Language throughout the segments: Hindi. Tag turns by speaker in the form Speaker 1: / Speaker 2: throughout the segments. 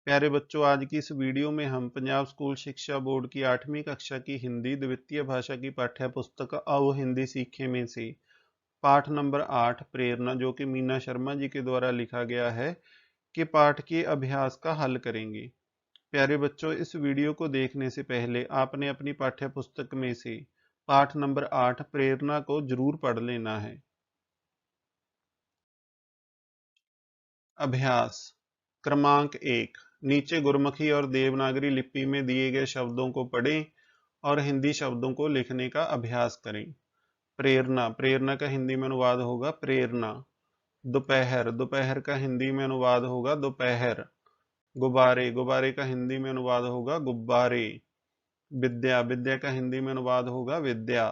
Speaker 1: प्यारे बच्चों, आज की इस वीडियो में हम पंजाब स्कूल शिक्षा बोर्ड की 8वीं कक्षा की हिंदी द्वितीय भाषा की पाठ्य पुस्तक आओ हिंदी सीखे में से पाठ नंबर 8 प्रेरणा, जो कि मीना शर्मा जी के द्वारा लिखा गया है, कि पाठ के अभ्यास का हल करेंगे। प्यारे बच्चों, इस वीडियो को देखने से पहले आपने अपनी पाठ्य पुस्तक में से पाठ नंबर 8 प्रेरणा को जरूर पढ़ लेना है। अभ्यास क्रमांक 1। नीचे गुरमुखी और देवनागरी लिपि में दिए गए शब्दों को पढ़ें और हिंदी शब्दों को लिखने का अभ्यास करें। प्रेरणा, प्रेरणा का हिंदी में अनुवाद होगा प्रेरणा। दोपहर, दोपहर का हिंदी में अनुवाद होगा दोपहर। गुब्बारे, गुब्बारे का हिंदी में अनुवाद होगा गुब्बारे। विद्या, विद्या का हिंदी में अनुवाद होगा विद्या।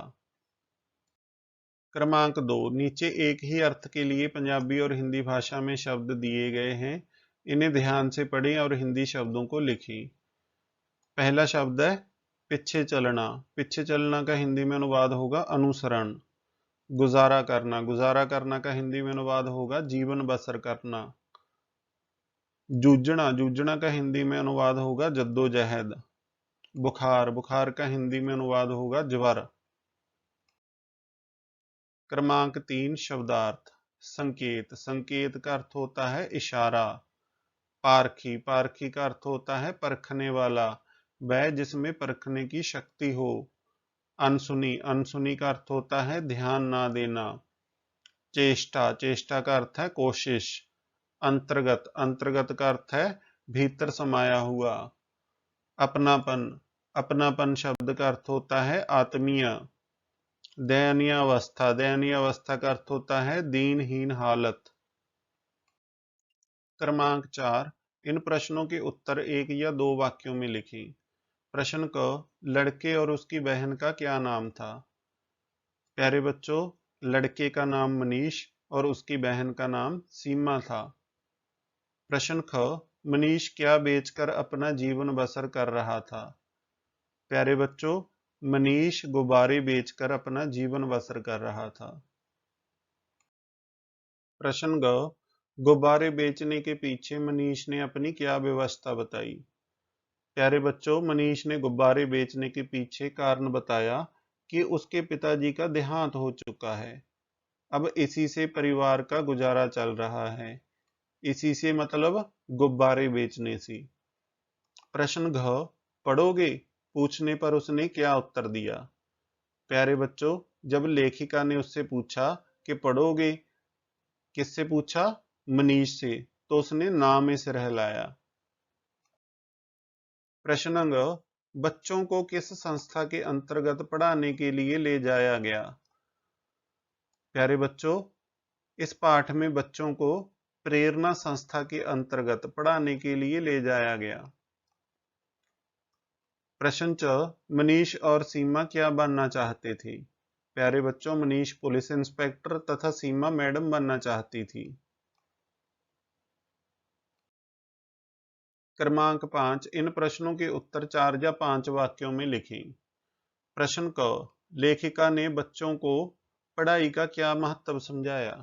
Speaker 1: क्रमांक 2। नीचे एक ही अर्थ के लिए पंजाबी और हिंदी भाषा में शब्द दिए गए हैं। इन्हें ध्यान से पढ़ें और हिंदी शब्दों को लिखें। पहला शब्द है पीछे चलना। पीछे चलना का हिंदी में अनुवाद होगा अनुसरण। गुजारा करना, गुजारा करना का हिंदी में अनुवाद होगा जीवन बसर करना। जूझना, जूझना का हिंदी में अनुवाद होगा जद्दोजहद। बुखार, बुखार का हिंदी में अनुवाद होगा ज्वर। क्रमांक 3 शब्दार्थ। संकेत, संकेत का अर्थ होता है इशारा। पारखी, पारखी का अर्थ होता है परखने वाला, वह जिसमें परखने की शक्ति हो। अनसुनी, अनसुनी का अर्थ होता है ध्यान ना देना। चेष्टा, चेष्टा का अर्थ है कोशिश। अंतर्गत, अंतर्गत का अर्थ है भीतर समाया हुआ। अपनापन, अपनापन शब्द का अर्थ होता है आत्मीय। दयनीय अवस्था, दयनीय अवस्था का अर्थ होता है दीनहीन हालत। क्रमांक 4। इन प्रश्नों के उत्तर एक या दो वाक्यों में लिखें। प्रश्न क, लड़के और उसकी बहन का क्या नाम था? प्यारे बच्चों, लड़के का नाम मनीष और उसकी बहन का नाम सीमा था। प्रश्न ख, मनीष क्या बेचकर अपना जीवन बसर कर रहा था? प्यारे बच्चों, मनीष गुब्बारे बेचकर अपना जीवन बसर कर रहा था। प्रश्न ग, गुब्बारे बेचने के पीछे मनीष ने अपनी क्या व्यवस्था बताई? प्यारे बच्चों, मनीष ने गुब्बारे बेचने के पीछे कारण बताया कि उसके पिताजी का देहांत हो चुका है। अब इसी से परिवार का गुजारा चल रहा है। इसी से मतलब गुब्बारे बेचने से। प्रश्न घ, पढ़ोगे? पूछने पर उसने क्या उत्तर दिया? प्यारे बच्चों, जब लेखिका ने उससे पूछा कि पढ़ोगे, किससे पूछा? मनीष से, तो उसने ना में सिर हिलाया। प्रश्न ग, बच्चों को किस संस्था के अंतर्गत पढ़ाने के लिए ले जाया गया? प्यारे बच्चों, इस पाठ में बच्चों को प्रेरणा संस्था के अंतर्गत पढ़ाने के लिए ले जाया गया। प्रश्न च, मनीष और सीमा क्या बनना चाहते थे? प्यारे बच्चों, मनीष पुलिस इंस्पेक्टर तथा सीमा मैडम बनना चाहती थी। क्रमांक 5। इन प्रश्नों के उत्तर 4 या 5 वाक्यों में लिखें। प्रश्न क, लेखिका ने बच्चों को पढ़ाई का क्या महत्व समझाया?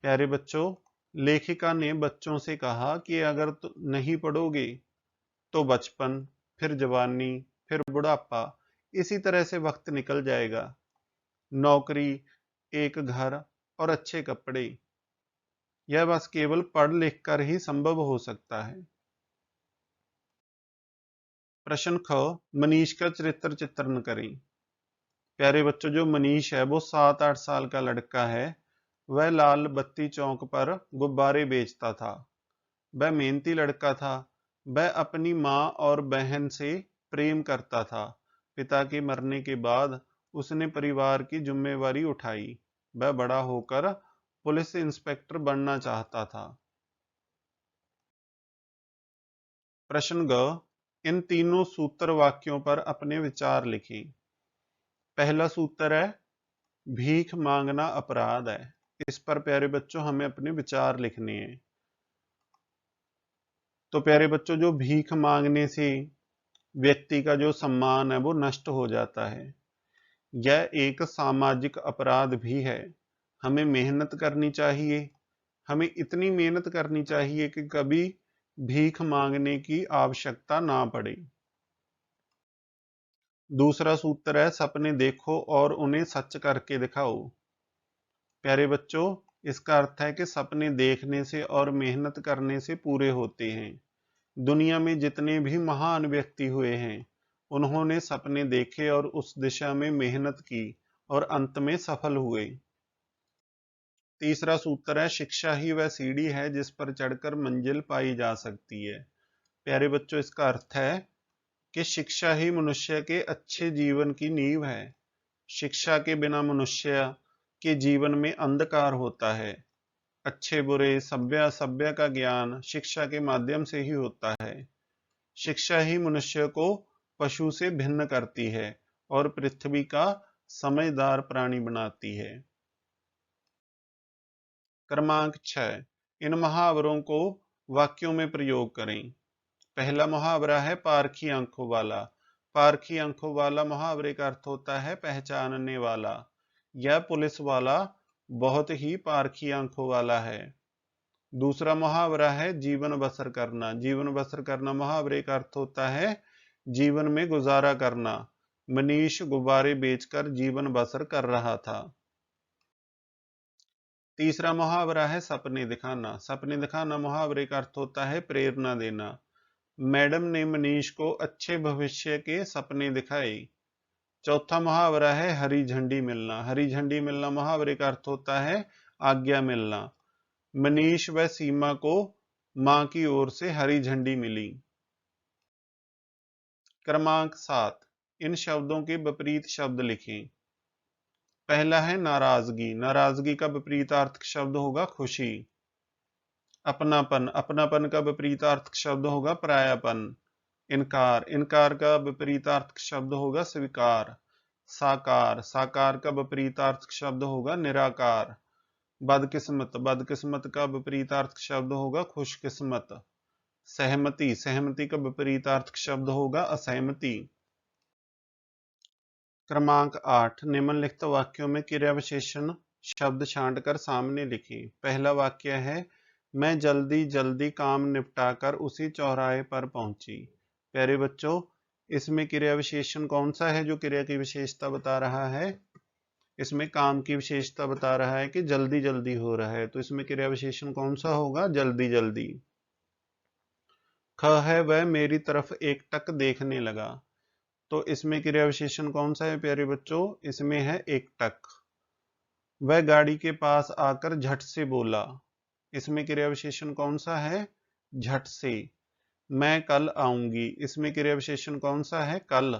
Speaker 1: प्यारे बच्चों, लेखिका ने बच्चों से कहा कि अगर नहीं पढ़ोगे तो बचपन, फिर जवानी, फिर बुढ़ापा, इसी तरह से वक्त निकल जाएगा। नौकरी, एक घर और अच्छे कपड़े, यह बस केवल पढ़ लिख कर ही संभव हो सकता है। प्रश्न ख, मनीष का चरित्र चित्रण करें। प्यारे बच्चों, जो मनीष है वो 7-8 साल का लड़का है। वह लाल बत्ती चौक पर गुब्बारे बेचता था। वह मेहनती लड़का था। वह अपनी माँ और बहन से प्रेम करता था। पिता के मरने के बाद उसने परिवार की जिम्मेवारी उठाई। वह बड़ा होकर पुलिस इंस्पेक्टर बनना चाहता था। प्रश्न ग, इन तीनों सूत्र वाक्यों पर अपने विचार लिखें। पहला सूत्र है भीख मांगना अपराध है। इस पर प्यारे बच्चों हमें अपने विचार लिखने हैं। तो प्यारे बच्चों, जो भीख मांगने से व्यक्ति का जो सम्मान है वो नष्ट हो जाता है। यह एक सामाजिक अपराध भी है। हमें मेहनत करनी चाहिए। हमें इतनी मेहनत करनी चाहिए कि कभी भीख मांगने की आवश्यकता ना पड़े। दूसरा सूत्र है सपने देखो और उन्हें सच करके दिखाओ। प्यारे बच्चों, इसका अर्थ है कि सपने देखने से और मेहनत करने से पूरे होते हैं। दुनिया में जितने भी महान व्यक्ति हुए हैं, उन्होंने सपने देखे और उस दिशा में मेहनत की और अंत में सफल हुए। तीसरा सूत्र है शिक्षा ही वह सीढ़ी है जिस पर चढ़कर मंजिल पाई जा सकती है। प्यारे बच्चों, इसका अर्थ है कि शिक्षा ही मनुष्य के अच्छे जीवन की नींव है। शिक्षा के बिना मनुष्य के जीवन में अंधकार होता है। अच्छे बुरे सभ्य असभ्य का ज्ञान शिक्षा के माध्यम से ही होता है। शिक्षा ही मनुष्य को पशु से भिन्न करती है और पृथ्वी का समझदार प्राणी बनाती है। क्रमांक 6, इन मुहावरों को वाक्यों में प्रयोग करें। पहला मुहावरा है पारखी आंखों वाला। पारखी आंखों वाला मुहावरे का अर्थ होता है पहचानने वाला। यह पुलिस वाला बहुत ही पारखी आंखों वाला है। दूसरा मुहावरा है जीवन बसर करना। जीवन बसर करना मुहावरे का अर्थ होता है जीवन में गुजारा करना। मनीष गुब्बारे बेचकर जीवन बसर कर रहा था। तीसरा मुहावरा है सपने दिखाना। सपने दिखाना मुहावरे का अर्थ होता है प्रेरणा देना। मैडम ने मनीष को अच्छे भविष्य के सपने दिखाए। चौथा मुहावरा है हरी झंडी मिलना। हरी झंडी मिलना मुहावरे का अर्थ होता है आज्ञा मिलना। मनीष व सीमा को मां की ओर से हरी झंडी मिली। क्रमांक 7, इन शब्दों के विपरीत शब्द लिखें। पहला है नाराजगी। नाराजगी का विपरीतार्थ शब्द होगा खुशी। अपनापन। अपनापन का विपरीतार्थ शब्द होगा परायापन। इनकार। इनकार का विपरीतार्थ शब्द होगा स्वीकार। साकार। साकार का विपरीतार्थ शब्द होगा निराकार। बदकिस्मत। बदकिस्मत का विपरीतार्थ शब्द होगा खुशकिस्मत। सहमति। सहमति का विपरीतार्थ शब्द होगा असहमति। क्रमांक 8, निम्नलिखित वाक्यों में क्रिया विशेषण शब्द छांटकर सामने लिखिए। पहला वाक्य है मैं जल्दी जल्दी काम निपटाकर उसी चौराहे पर पहुंची। प्यारे बच्चों, इसमें क्रिया विशेषण कौन सा है जो क्रिया की विशेषता बता रहा है? इसमें काम की विशेषता बता रहा है कि जल्दी जल्दी हो रहा है, तो इसमें क्रिया विशेषण कौन सा होगा? जल्दी जल्दी। ख है वह मेरी तरफ एकटक देखने लगा। तो इसमें क्रिया विशेषण कौन सा है प्यारे बच्चों? इसमें है एकटक। वह गाड़ी के पास आकर झट से बोला। इसमें क्रिया विशेषण कौन सा है? झट से। मैं कल आऊंगी। इसमें क्रिया विशेषण कौन सा है? कल।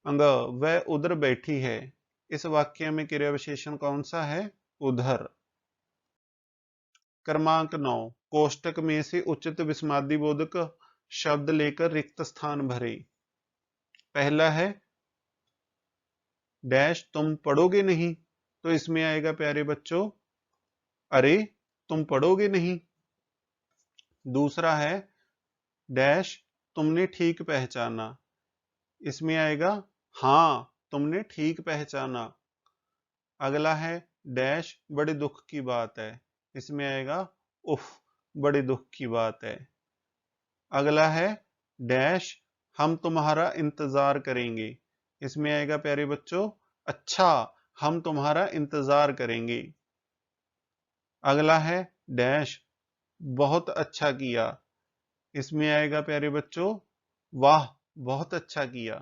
Speaker 1: अंग वह उधर बैठी है। इस वाक्य में क्रिया विशेषण कौन सा है? उधर। क्रमांक 9, कोष्टक में से उचित विस्मयादि बोधक शब्द लेकर रिक्त स्थान भरे। पहला है डैश तुम पढ़ोगे नहीं। तो इसमें आएगा प्यारे बच्चों अरे तुम पढ़ोगे नहीं। दूसरा है डैश तुमने ठीक पहचाना। इसमें आएगा हाँ तुमने ठीक पहचाना। अगला है डैश बड़े दुख की बात है। इसमें आएगा उफ बड़े दुख की बात है। अगला है डैश हम तुम्हारा इंतजार करेंगे। इसमें आएगा प्यारे बच्चों अच्छा हम तुम्हारा इंतजार करेंगे। अगला है डैश बहुत अच्छा किया। इसमें आएगा प्यारे बच्चों वाह बहुत अच्छा किया।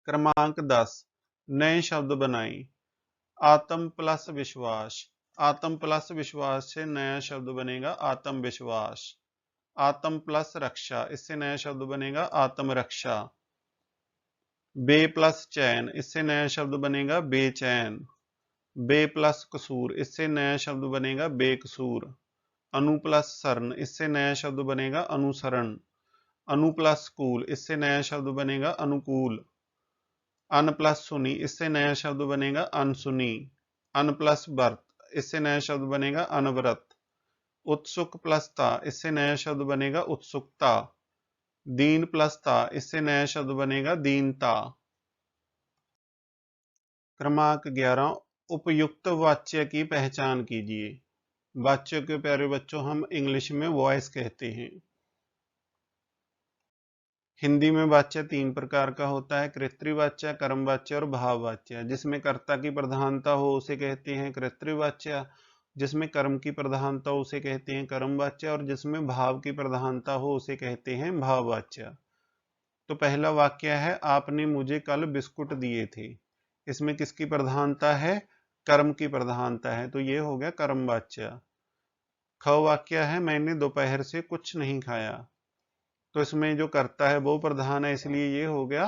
Speaker 1: क्रमांक 10, नए शब्द बनाएं। आत्म प्लस विश्वास। आत्म प्लस विश्वास से नया शब्द बनेगा आत्मविश्वास। आत्म प्लस रक्षा, इससे नया शब्द बनेगा आत्मरक्षा। बे प्लस चैन, इससे नया शब्द बनेगा बेचैन। बे प्लस कसूर, इससे नया शब्द बनेगा बेकसूर। अनु प्लस शरण, इससे नया शब्द बनेगा अनुसरण। अनु प्लस कूल, इससे नया शब्द बनेगा अनुकूल। अन प्लस सुनी, इससे नया शब्द बनेगा अनसुनी। अन प्लस व्रत, इससे नया शब्द बनेगा अनव्रत। उत्सुक प्लस ता, इससे नया शब्द बनेगा उत्सुकता। दीन प्लस ता, इससे नया शब्द बनेगा दीनता। क्रमांक 11, उपयुक्त वाच्य की पहचान कीजिए। वाच्य के प्यारे बच्चों हम इंग्लिश में वॉइस कहते हैं। हिंदी में वाच्य 3 प्रकार का होता है, कर्तृवाच्य, कर्मवाच्य और भाववाच्य। जिसमें कर्ता की प्रधानता हो उसे कहते हैं कर्तृवाच्य, जिसमें कर्म की प्रधानता हो उसे कहते हैं कर्मवाच्य, और जिसमें भाव की प्रधानता हो उसे कहते हैं भाववाच्य। तो पहला वाक्य है, आपने मुझे कल बिस्कुट दिए थे। इसमें किसकी प्रधानता है? कर्म की प्रधानता है, तो ये हो गया कर्मवाच्य। ख वाक्य है, मैंने दोपहर से कुछ नहीं खाया। तो इसमें जो कर्ता है वो प्रधान है, इसलिए ये हो गया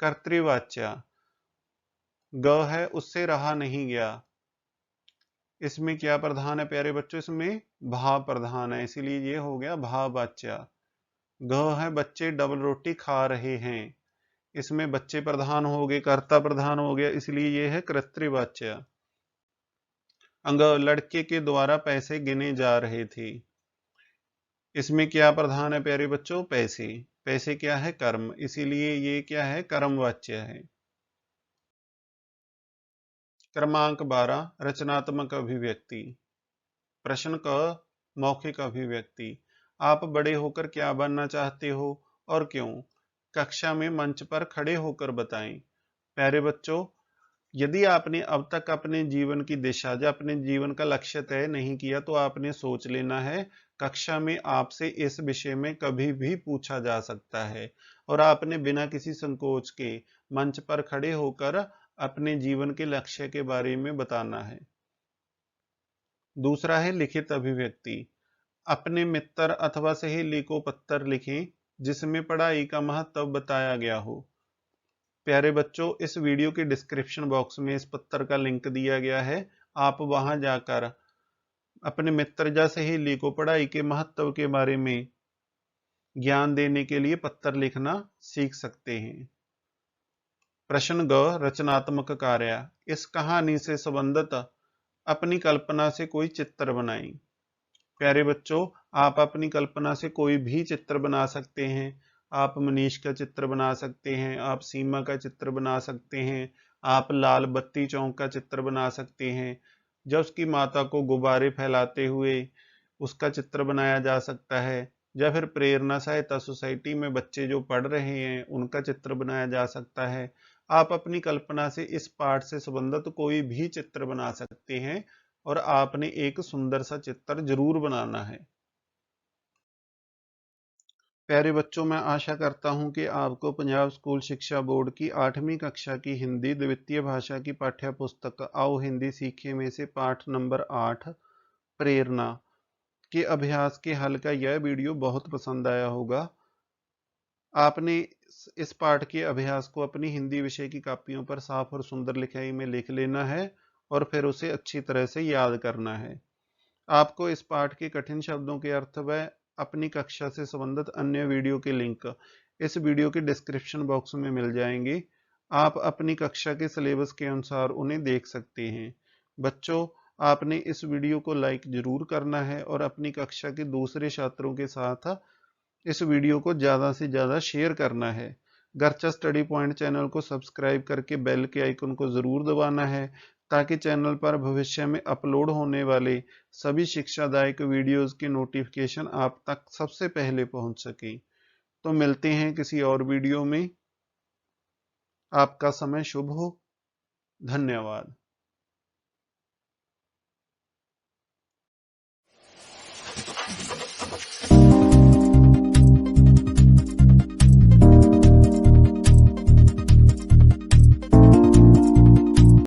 Speaker 1: कर्तृवाच्य। ग है, उससे रहा नहीं गया। इसमें क्या प्रधान है प्यारे बच्चों? इसमें भाव प्रधान है, इसीलिए ये हो गया भाववाच्य। घ है, बच्चे डबल रोटी खा रहे हैं। इसमें बच्चे प्रधान हो गए, कर्ता प्रधान हो गया, इसलिए ये है कर्तृवाच्य। अंग, लड़के के द्वारा पैसे गिने जा रहे थे। इसमें क्या प्रधान है प्यारे बच्चों? पैसे। पैसे क्या है? कर्म, इसीलिए ये क्या है? कर्मवाच्य है। क्रमांक 12, रचनात्मक अभिव्यक्ति। प्रश्न क, मौखिक अभिव्यक्ति। आप बड़े होकर क्या बनना चाहते हो और क्यों? कक्षा में मंच पर खड़े होकर बताएं। प्यारे बच्चों, यदि आपने अब तक अपने जीवन की दिशा या अपने जीवन का लक्ष्य तय नहीं किया तो आपने सोच लेना है, कक्षा में आपसे इस विषय में कभी भी पूछा जा सकता है और आपने बिना किसी संकोच के मंच पर खड़े होकर अपने जीवन के लक्ष्य के बारे में बताना है। दूसरा है लिखित अभिव्यक्ति। अपने मित्र अथवा सहेली को पत्र लिखें जिसमें पढ़ाई का महत्व बताया गया हो। प्यारे बच्चों, इस वीडियो के डिस्क्रिप्शन बॉक्स में इस पत्र का लिंक दिया गया है। आप वहां जाकर अपने मित्र या सहेली को पढ़ाई के महत्व के बारे में ज्ञान देने के लिए पत्र लिखना सीख सकते हैं। प्रश्न ग, रचनात्मक कार्य। इस कहानी से संबंधित अपनी कल्पना से कोई चित्र बनाएं। प्यारे बच्चों, आप अपनी कल्पना से कोई भी चित्र बना सकते हैं। आप मनीष का चित्र बना सकते हैं, आप सीमा का चित्र बना सकते हैं, आप लाल बत्ती चौक का चित्र बना सकते हैं। जब उसकी माता को गुब्बारे फैलाते हुए उसका चित्र बनाया जा सकता है, या फिर प्रेरणा सहायता सोसाइटी में बच्चे जो पढ़ रहे हैं उनका चित्र बनाया जा सकता है। आप अपनी कल्पना से इस पाठ से संबंधित कोई भी चित्र बना सकते हैं और आपने एक सुंदर सा चित्र जरूर बनाना है। प्यारे बच्चों, मैं आशा करता हूं कि आपको पंजाब स्कूल शिक्षा बोर्ड की 8वीं कक्षा की हिंदी द्वितीय भाषा की पाठ्य पुस्तक आओ हिंदी सीखे में से पाठ नंबर 8 प्रेरणा के अभ्यास के हल का यह वीडियो बहुत पसंद आया होगा। आपने इस पाठ के अभ्यास को अपनी हिंदी विषय की कॉपियों पर साफ और सुंदर लिखाई में लिख लेना है और फिर उसे अच्छी तरह से याद करना है। आपको इस पाठ के कठिन शब्दों के अर्थ व अपनी कक्षा से संबंधित अन्य वीडियो के लिंक इस वीडियो के डिस्क्रिप्शन बॉक्स में मिल जाएंगे। आप अपनी कक्षा के सिलेबस के अनुसार उन्हें देख सकते हैं। बच्चों, आपने इस वीडियो को लाइक जरूर करना है और अपनी कक्षा के दूसरे छात्रों के साथ इस वीडियो को ज़्यादा से ज़्यादा शेयर करना है। गर्चा स्टडी पॉइंट चैनल को सब्सक्राइब करके बेल के आइकन को ज़रूर दबाना है ताकि चैनल पर भविष्य में अपलोड होने वाले सभी शिक्षादायक वीडियोस की नोटिफिकेशन आप तक सबसे पहले पहुंच सके। तो मिलते हैं किसी और वीडियो में। आपका समय शुभ हो। धन्यवाद।